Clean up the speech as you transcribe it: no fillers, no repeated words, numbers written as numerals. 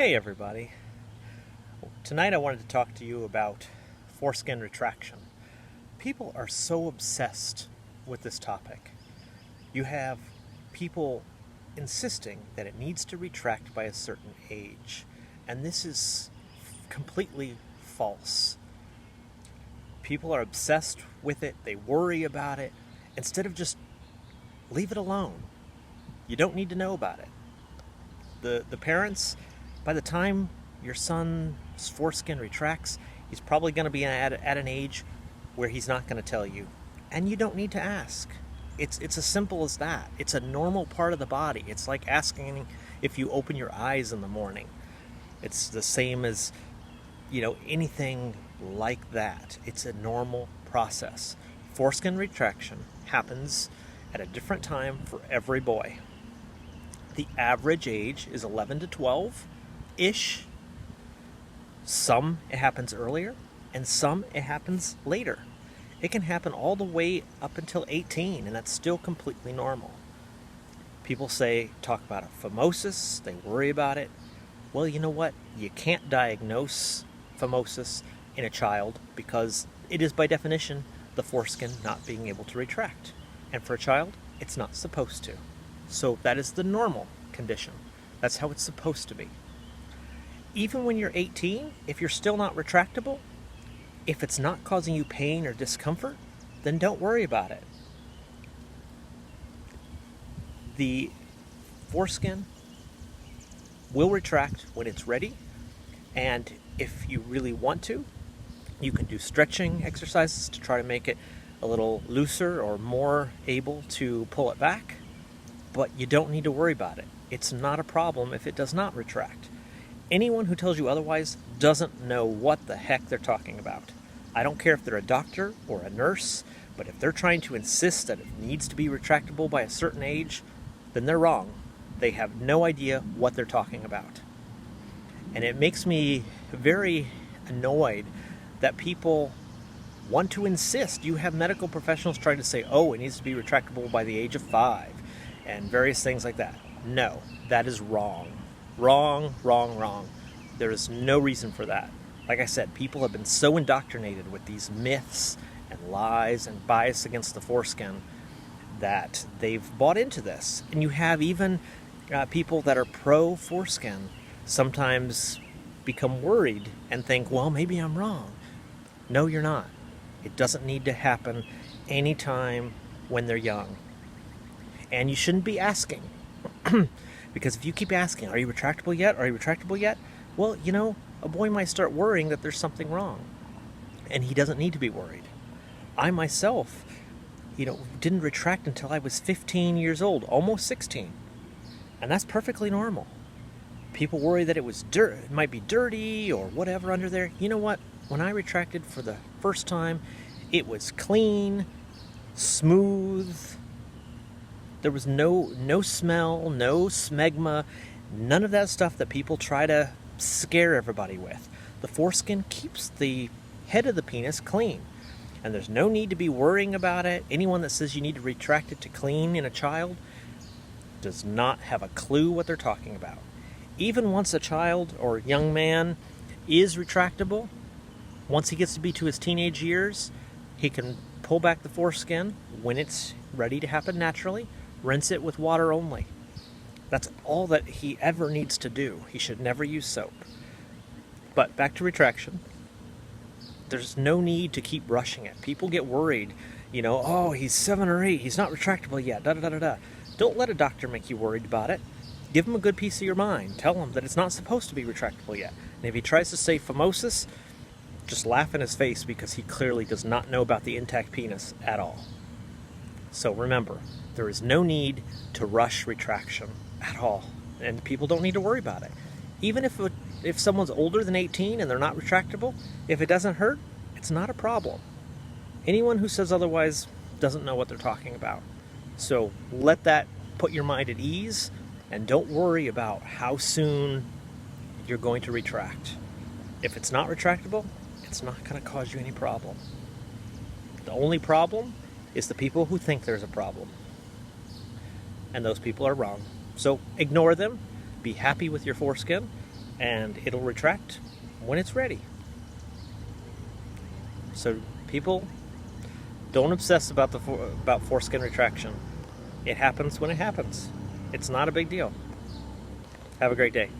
Hey everybody. Tonight I wanted to talk to you about foreskin retraction. People are so obsessed with this topic. You have people insisting that it needs to retract by a certain age, and this is completely false. People are obsessed with it, they worry about it, instead of just leave it alone. You don't need to know about it. The parents, by the time your son's foreskin retracts, he's probably going to be at an age where he's not going to tell you. And you don't need to ask. It's as simple as that. It's a normal part of the body. It's like asking if you open your eyes in the morning. It's the same as, anything like that. It's a normal process. Foreskin retraction happens at a different time for every boy. The average age is 11 to 12-ish. Some it happens earlier, and some it happens later. It can happen all the way up until 18, and that's still completely normal. People talk about a phimosis, they worry about it. Well, you know what? You can't diagnose phimosis in a child because it is by definition the foreskin not being able to retract. And for a child, it's not supposed to. So that is the normal condition. That's how it's supposed to be. Even when you're 18, if you're still not retractable, if it's not causing you pain or discomfort, then don't worry about it. The foreskin will retract when it's ready, and if you really want to, you can do stretching exercises to try to make it a little looser or more able to pull it back, but you don't need to worry about it. It's not a problem if it does not retract. Anyone who tells you otherwise doesn't know what the heck they're talking about. I don't care if they're a doctor or a nurse, but if they're trying to insist that it needs to be retractable by a certain age, then they're wrong. They have no idea what they're talking about. And it makes me very annoyed that people want to insist. You have medical professionals trying to say, oh, it needs to be retractable by the age of 5, and various things like that. No, that is wrong. Wrong, wrong, wrong. There is no reason for that. Like I said, people have been so indoctrinated with these myths and lies and bias against the foreskin that they've bought into this. And you have even people that are pro-foreskin sometimes become worried and think, well, maybe I'm wrong. No, you're not. It doesn't need to happen anytime when they're young. And you shouldn't be asking. Because if you keep asking, are you retractable yet? Are you retractable yet? Well, a boy might start worrying that there's something wrong. And he doesn't need to be worried. I myself, didn't retract until I was 15 years old, almost 16. And that's perfectly normal. People worry that it might be dirty or whatever under there. You know what? When I retracted for the first time, it was clean, smooth. There was no smell, no smegma, none of that stuff that people try to scare everybody with. The foreskin keeps the head of the penis clean, and there's no need to be worrying about it. Anyone that says you need to retract it to clean in a child does not have a clue what they're talking about. Even once a child or young man is retractable, once he gets to be to his teenage years, he can pull back the foreskin when it's ready to happen naturally, rinse it with water only. That's all that he ever needs to do. He should never use soap. But back to retraction. There's no need to keep rushing it. People get worried, oh, he's 7 or 8, he's not retractable yet, da-da-da-da-da. Don't let a doctor make you worried about it. Give him a good piece of your mind. Tell him that it's not supposed to be retractable yet. And if he tries to say phimosis, just laugh in his face because he clearly does not know about the intact penis at all. So remember, there is no need to rush retraction at all, and people don't need to worry about it. Even if someone's older than 18 and they're not retractable, if it doesn't hurt, it's not a problem. Anyone who says otherwise doesn't know what they're talking about. So let that put your mind at ease, and don't worry about how soon you're going to retract. If it's not retractable, it's not going to cause you any problem. The only problem is the people who think there's a problem. And those people are wrong. So ignore them, be happy with your foreskin, and it'll retract when it's ready. So people, don't obsess about about foreskin retraction. It happens when it happens. It's not a big deal. Have a great day.